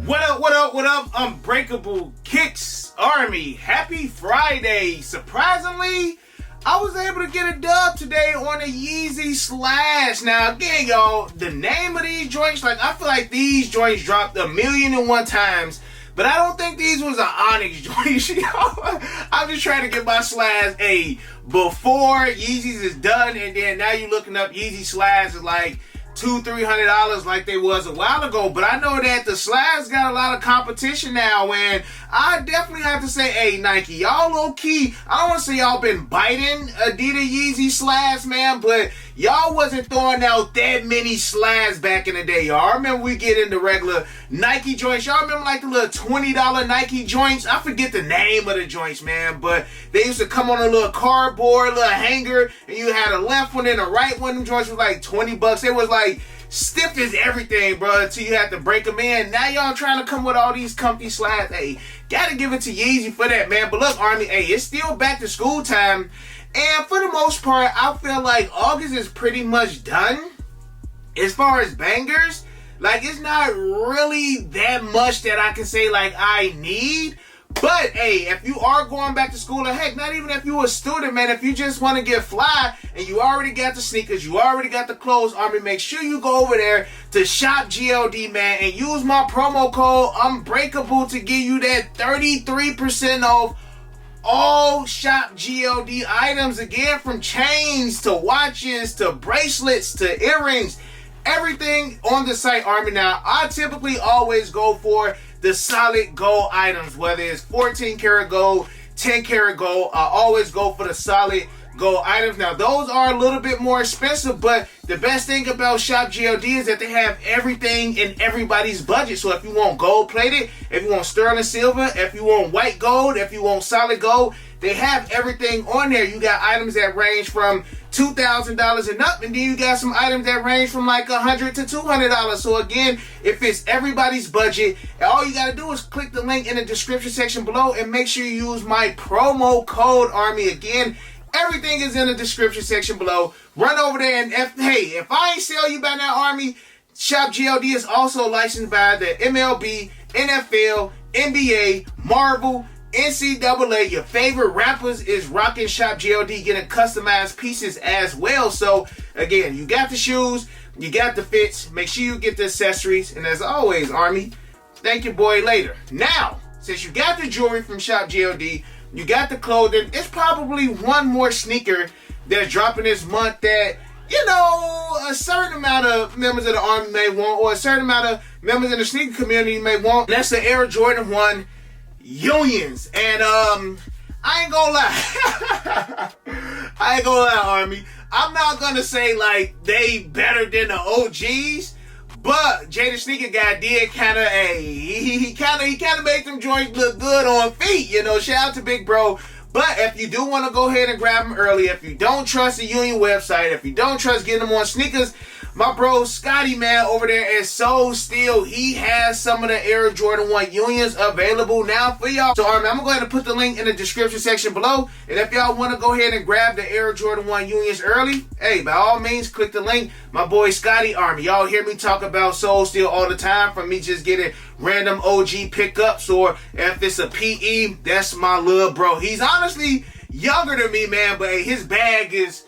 What up, what up, what up, Unbreakable Kicks Army. Happy Friday. Surprisingly, I was able to get a dub today on a Yeezy Slash. Now, again, y'all, the name of these joints, like, I feel like these joints dropped 1,000,001 times, but I don't think these was an Onyx joints, y'all. I'm just trying to get my Slash before Yeezys is done, and then now you're looking up Yeezy Slash is like $200-300 like they was a while ago. But I know that the Slash got a lot of competition now, and I definitely have to say, hey, Nike, y'all low key, I don't want to say y'all been biting Adidas Yeezy Slash, man, but y'all wasn't throwing out that many Slash back in the day, y'all. I remember we get into regular Nike joints. Y'all remember like the little $20 Nike joints? I forget the name of the joints, man, but they used to come on a little cardboard, little hanger, and you had a left one and a right one. Them joints was like $20. It was like stiff as everything, bro, until you had to break them in. Now y'all trying to come with all these comfy Slash. Hey, gotta give it to Yeezy for that, man. But look, Army, hey, it's still back to school time. And for the most part, I feel like August is pretty much done. As far as bangers, like, it's not really that much that I can say, like, I need. But, hey, if you are going back to school, or heck, not even if you're a student, man, if you just want to get fly and you already got the sneakers, you already got the clothes, Army, make sure you go over there to Shopgld, man, and use my promo code Unbreakable to give you that 33% off all Shopgld items. Again, from chains to watches to bracelets to earrings, everything on the site, Army. Now, I typically always go for the solid gold items, whether it's 14 karat gold, 10 karat gold. I always go for the solid gold items. Now, those are a little bit more expensive, but the best thing about Shopgld is that they have everything in everybody's budget. So if you want gold plated, if you want sterling silver, if you want white gold, if you want solid gold, they have everything on there. You got items that range from $2,000 and up, and then you got some items that range from like $100 to $200. So again, if it's everybody's budget, all you gotta do is click the link in the description section below and make sure you use my promo code Army. Again, everything is in the description section below. Run over there, and if I ain't sell you by now, Army, Shopgld is also licensed by the MLB, NFL, NBA, Marvel, NCAA. Your favorite rappers is rocking Shopgld, getting customized pieces as well. So again, you got the shoes, you got the fits, make sure you get the accessories, and as always, Army, thank your boy later. Now, since you got the jewelry from Shopgld, you got the clothing, it's probably one more sneaker that's dropping this month that, you know, a certain amount of members of the Army may want, or a certain amount of members in the sneaker community may want. That's the Air Jordan 1 Unions. And I ain't gonna lie. I ain't gonna lie, Army. I'm not gonna say like they better than the OGs, but Jada Sneaker Guy did kind of he kind of made them joints look good on feet. You know, shout out to Big Bro. But if you do want to go ahead and grab them early, if you don't trust the Union website, if you don't trust getting them on sneakers, my bro Scotty, man, over there at Soul Steel, he has some of the Air Jordan 1 Unions available now for y'all. So, Army, I'm going to go ahead and put the link in the description section below. And if y'all want to go ahead and grab the Air Jordan 1 Unions early, hey, by all means, click the link. My boy Scotty, Army, y'all hear me talk about Soul Steel all the time, from me just getting random OG pickups, or if it's a PE, that's my little bro. He's honestly younger than me, man, but hey, his bag is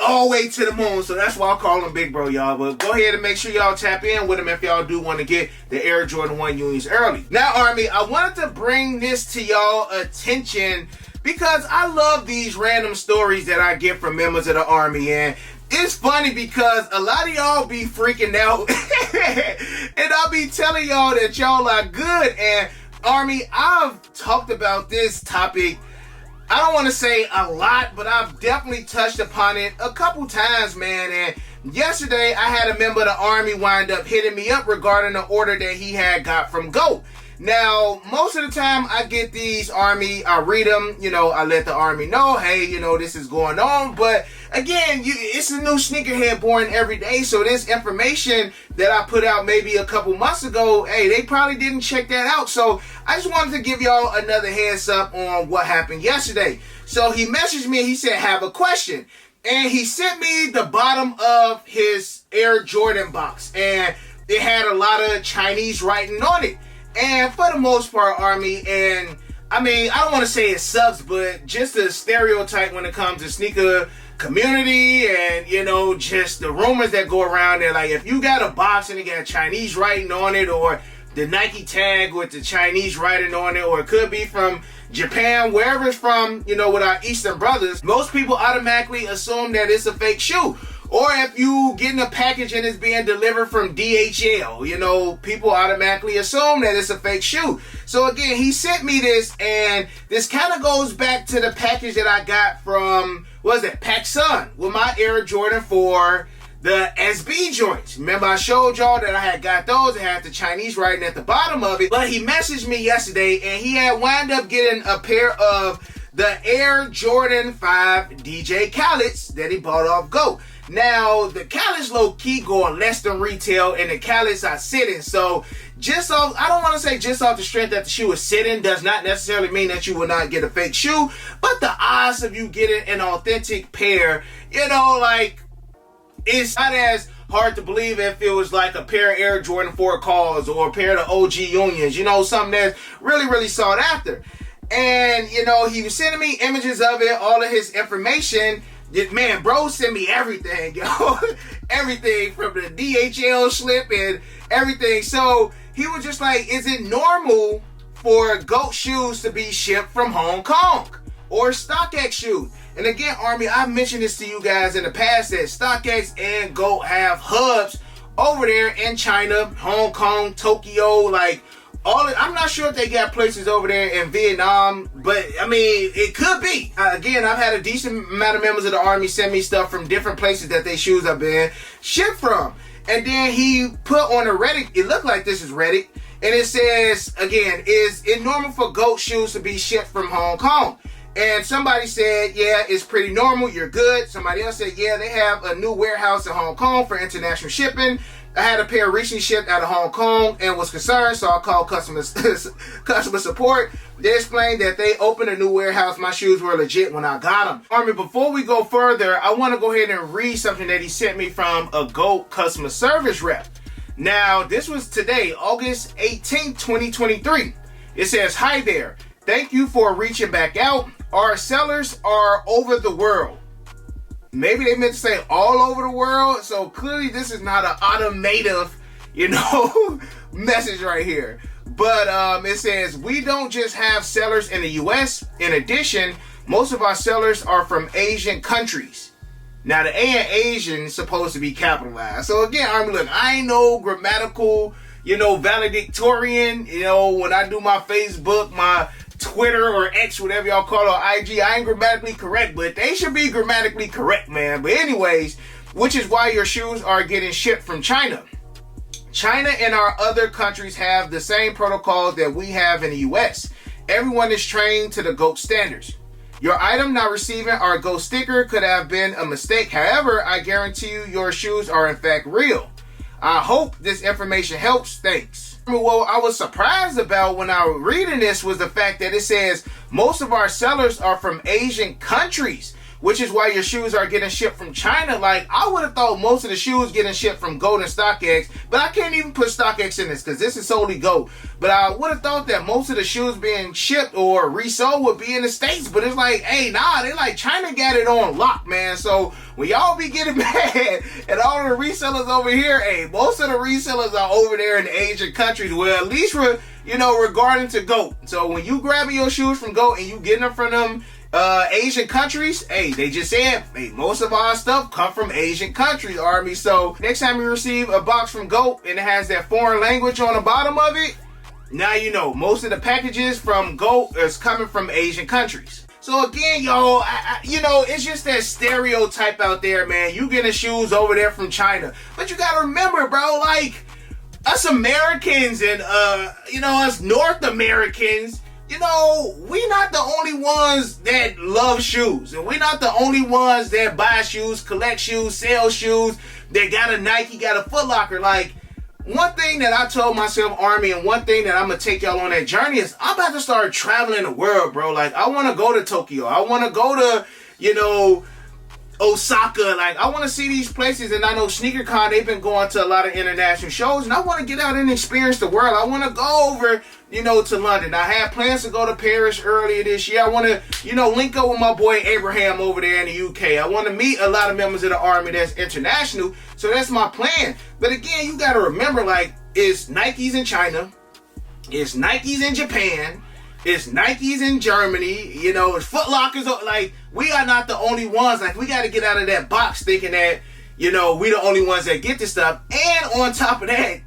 all the way to the moon, so that's why I call him Big Bro, y'all. But go ahead and make sure y'all tap in with him if y'all do want to get the Air Jordan 1 Unions early. Now, Army, I wanted to bring this to y'all attention because I love these random stories that I get from members of the Army, and it's funny because a lot of y'all be freaking out and I'll be telling y'all that y'all are good. And Army, I've talked about this topic, I don't want to say a lot, but I've definitely touched upon it a couple times, man. And yesterday, I had a member of the Army wind up hitting me up regarding the order that he had got from GO. Now, most of the time I get these, Army, I read them, you know, I let the Army know, hey, you know, this is going on. But again, it's a new sneakerhead born every day. So this information that I put out maybe a couple months ago, hey, they probably didn't check that out. So I just wanted to give y'all another heads up on what happened yesterday. So he messaged me, he said, have a question. And he sent me the bottom of his Air Jordan box. And it had a lot of Chinese writing on it. And for the most part, Army, and I mean, I don't want to say it sucks, but just the stereotype when it comes to sneaker community and, you know, just the rumors that go around there. Like, if you got a box and it got Chinese writing on it, or the Nike tag with the Chinese writing on it, or it could be from Japan, wherever it's from, you know, with our Eastern brothers, most people automatically assume that it's a fake shoe. Or if you getting a package and it's being delivered from DHL, you know, people automatically assume that it's a fake shoe. So again, he sent me this, and this kind of goes back to the package that I got from, what was it, PacSun, with my Air Jordan 4, the SB joints. Remember I showed y'all that I had got those. It had the Chinese writing at the bottom of it. But he messaged me yesterday, and he had wound up getting a pair of the Air Jordan 5 DJ Khaled's that he bought off GOAT. Now, the Khaled's low-key going less than retail, and the Khaled's are sitting. So, just off, I don't want to say just off the strength that the shoe is sitting does not necessarily mean that you will not get a fake shoe. But the odds of you getting an authentic pair, you know, like, it's not as hard to believe if it was like a pair of Air Jordan 4 calls or a pair of the OG Unions, you know, something that's really, really sought after. And, you know, he was sending me images of it, all of his information. Man, bro sent me everything, yo. Everything from the DHL slip and everything. So he was just like, is it normal for GOAT shoes to be shipped from Hong Kong or StockX shoes? And again, Army, I've mentioned this to you guys in the past that StockX and GOAT have hubs over there in China, Hong Kong, Tokyo, like I'm not sure if they got places over there in Vietnam, but I mean, it could be. Again, I've had a decent amount of members of the Army send me stuff from different places that they shoes have been shipped from. And then he put on a Reddit, it looked like this is Reddit, and it says, again, is it normal for GOAT shoes to be shipped from Hong Kong? And somebody said, yeah, it's pretty normal, you're good. Somebody else said, yeah, they have a new warehouse in Hong Kong for international shipping. I had a pair recently shipped out of Hong Kong and was concerned, so I called customer support. They explained that they opened a new warehouse. My shoes were legit when I got them. Army, before we go further, I want to go ahead and read something that he sent me from a GOAT customer service rep. Now, this was today, August 18th, 2023. It says, hi there. Thank you for reaching back out. Our sellers are over the world. Maybe they meant to say all over the world. So clearly this is not an automotive, you know, message right here. But it says, we don't just have sellers in the US. In addition, most of our sellers are from Asian countries. Now the A in Asian is supposed to be capitalized. So again, Army, look, I ain't no grammatical, you know, valedictorian. You know, when I do my Facebook, my Twitter or X, whatever y'all call it, or IG, I ain't grammatically correct, but they should be grammatically correct, man. But anyways, which is why your shoes are getting shipped from China. China and our other countries have the same protocols that we have in the US. Everyone is trained to the GOAT standards. Your item not receiving our GOAT sticker could have been a mistake. However, I guarantee you your shoes are in fact real. I hope this information helps. Thanks. What I was surprised about when I was reading this was the fact that it says most of our sellers are from Asian countries, which is why your shoes are getting shipped from China. Like, I would have thought most of the shoes getting shipped from GOAT and StockX, but I can't even put StockX in this because this is solely GOAT. But I would have thought that most of the shoes being shipped or resold would be in the States, but it's like, hey, nah, they like China got it on lock, man. So when y'all be getting mad at all the resellers over here, hey, most of the resellers are over there in the Asian countries, well, at least you know, regarding to GOAT. So when you grabbing your shoes from GOAT and you getting them from them Asian countries, hey, they just said, hey, most of our stuff come from Asian countries, Army. So next time you receive a box from GOAT and it has that foreign language on the bottom of it, now you know most of the packages from GOAT is coming from Asian countries. So again, y'all, you know, it's just that stereotype out there, man. You getting shoes over there from China, but you gotta remember, bro, like us Americans and you know, us North Americans, you know, we not the only ones that love shoes, and we not the only ones that buy shoes, collect shoes, sell shoes, that got a Nike, got a Foot Locker. Like, one thing that I told myself, Army, and one thing that I'm gonna take y'all on that journey is I'm about to start traveling the world, bro. Like, I want to go to Tokyo. I want to go to, you know, Osaka. Like, I want to see these places, and I know SneakerCon, they've been going to a lot of international shows, and I want to get out and experience the world. I want to go over, to London. I had plans to go to Paris earlier this year. I want to, link up with my boy Abraham over there in the UK. I want to meet a lot of members of the Army that's international, so that's my plan. But again, you got to remember, like, it's Nikes in China, it's Nikes in Japan, it's Nikes in Germany, it's Foot Lockers. Like, we are not the only ones. Like, we got to get out of that box thinking that, we the only ones that get this stuff. And on top of that,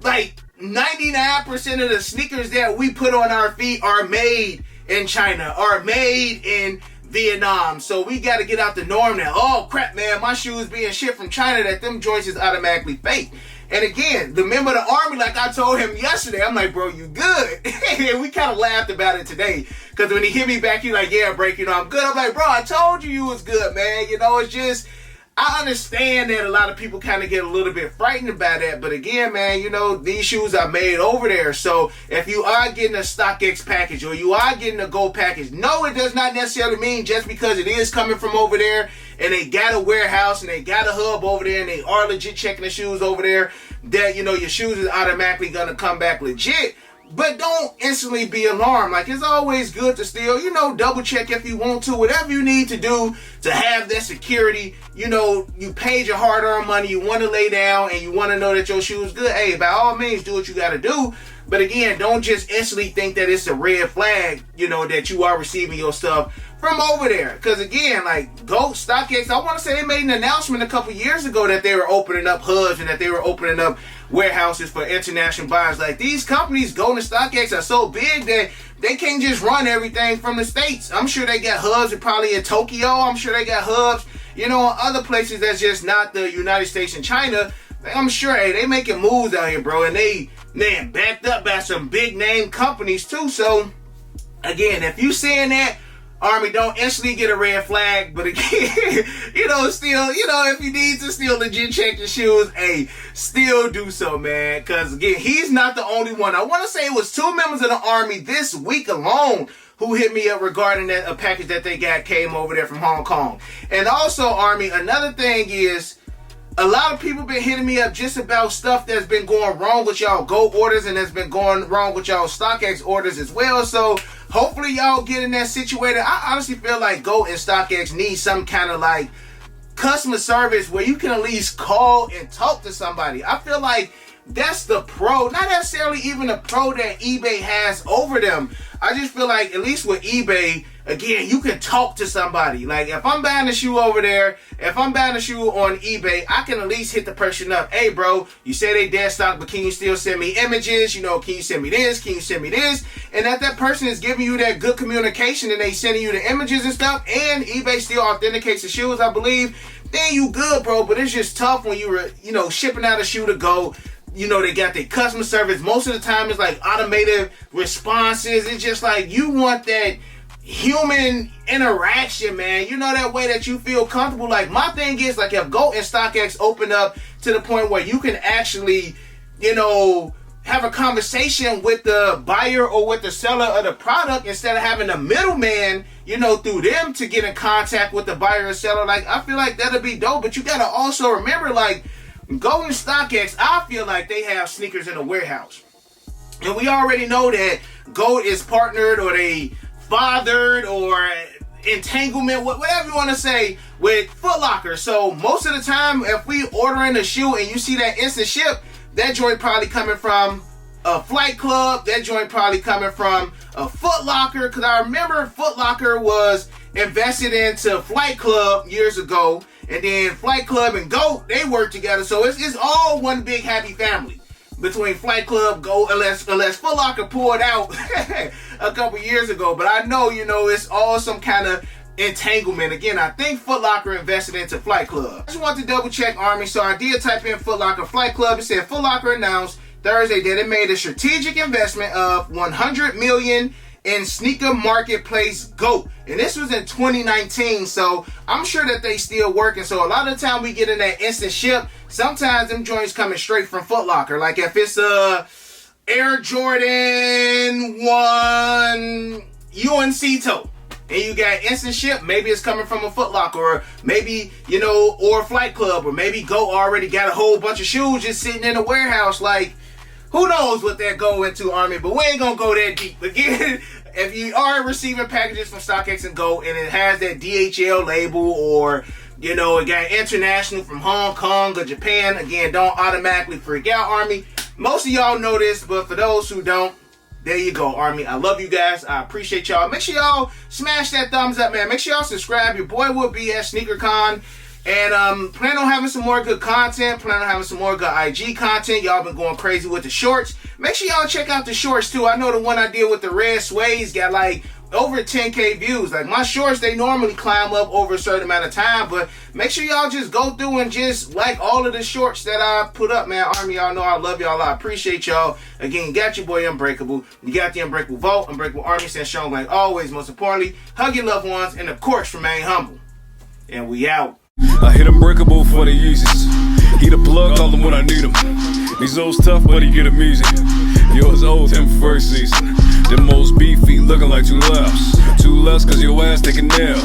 like, 99% of the sneakers that we put on our feet are made in China, are made in Vietnam. So we got to get out the norm now. Oh, crap, man, my shoes being shipped from China, that them joints is automatically fake. And again, the member of the Army, like I told him yesterday, I'm like, bro, you good? And we kind of laughed about it today. Because when he hit me back, he like, yeah, Break, I'm good. I'm like, bro, I told you was good, man. It's just, I understand that a lot of people kind of get a little bit frightened about that. But again, man, these shoes are made over there. So if you are getting a StockX package or you are getting a Go package, no, it does not necessarily mean just because it is coming from over there and they got a warehouse and they got a hub over there and they are legit checking the shoes over there, that, your shoes is automatically going to come back legit. But don't instantly be alarmed. Like, it's always good to still, double check if you want to. Whatever you need to do to have that security, you paid your hard-earned money, you want to lay down, and you want to know that your shoe is good. Hey, by all means, do what you got to do. But again, don't just instantly think that it's a red flag, that you are receiving your stuff from over there. Because again, like, Go, StockX, I want to say they made an announcement a couple years ago that they were opening up hubs and that they were opening up warehouses for international buyers. Like, these companies, Go and StockX, are so big that they can't just run everything from the States. I'm sure they got hubs probably in Tokyo. I'm sure they got hubs, in other places that's just not the United States and China. I'm sure, hey, they making moves out here, bro. And they backed up by some big name companies too. So again, if you seeing that, Army, don't instantly get a red flag. But again, still, if you need to still legit check your shoes, hey, still do so, man. Because again, he's not the only one. I want to say it was 2 members of the Army this week alone who hit me up regarding that a package that they got came over there from Hong Kong. And also, Army, another thing is, a lot of people been hitting me up just about stuff that's been going wrong with y'all Go orders and that's been going wrong with y'all StockX orders as well. So hopefully y'all getting that situated. I honestly feel like Go and StockX need some kind of like customer service where you can at least call and talk to somebody. I feel like that's the pro, not necessarily even the pro that eBay has over them. I just feel like, at least with eBay, again, you can talk to somebody. Like, if I'm buying a shoe over there, if I'm buying a shoe on eBay, I can at least hit the person up. Hey, bro, you say they dead stock, but can you still send me images? Can you send me this? Can you send me this? And that person is giving you that good communication and they sending you the images and stuff, and eBay still authenticates the shoes, I believe, then you good, bro. But it's just tough when you were, shipping out a shoe to Go. They got their customer service. Most of the time it's like automated responses. It's just like, you want that human interaction, man. That way that you feel comfortable. Like, my thing is, like, if Go and StockX open up to the point where you can actually, have a conversation with the buyer or with the seller of the product instead of having a middleman, through them to get in contact with the buyer or seller. Like, I feel like that'll be dope. But you gotta also remember, like, Go and StockX, I feel like they have sneakers in a warehouse. And we already know that Go is partnered or they fathered or entanglement, whatever you want to say, with Foot Locker. So most of the time, if we ordering a shoe and you see that instant ship, that joint probably coming from a Flight Club, that joint probably coming from a Foot Locker. Because I remember Foot Locker was invested into Flight Club years ago. And then Flight Club and Go, they work together. So it's all one big happy family between Flight Club, Go, unless Foot Locker pulled out a couple years ago. But I know, it's all some kind of entanglement. Again, I think Foot Locker invested into Flight Club. I just want to double check, Army. So I did type in Foot Locker Flight Club. It said Foot Locker announced Thursday that it made a strategic investment of $100 million in sneaker marketplace Go. And this was in 2019, so I'm sure that they still working. So a lot of the time we get in that instant ship, sometimes them joints coming straight from Foot Locker. Like if it's Air Jordan 1 UNC toe, and you got instant ship, maybe it's coming from a Foot Locker, or maybe, you know, or a Flight Club, or maybe Go already got a whole bunch of shoes just sitting in a warehouse. Like, who knows what that go into, Army, but we ain't gonna go that deep. Again, if you are receiving packages from StockX and Go and it has that DHL label, or, you know, it got international from Hong Kong or Japan, again, don't automatically freak out, Army. Most of y'all know this, but for those who don't, there you go, Army. I love you guys. I appreciate y'all. Make sure y'all smash that thumbs up, man. Make sure y'all subscribe. Your boy will be at SneakerCon. And plan on having some more good content. Plan on having some more good IG content. Y'all been going crazy with the shorts. Make sure y'all check out the shorts too. I know the one I did with the red suede's got like over 10K views. Like, my shorts, they normally climb up over a certain amount of time, but make sure y'all just go through and just like all of the shorts that I put up, man. Army, y'all know I love y'all. I appreciate y'all. Again, you got your boy Unbreakable. You got the Unbreakable Vault. Unbreakable Army says shown like always. Most importantly, hug your loved ones and of course remain humble. And we out. I hit Unbreakable for the Yeezys. He the plug, call him when I need him. These old's tough, but he get him easy. Yours old, him first season. Them most beefy, looking like two laughs. Two less, cause your ass take a nail.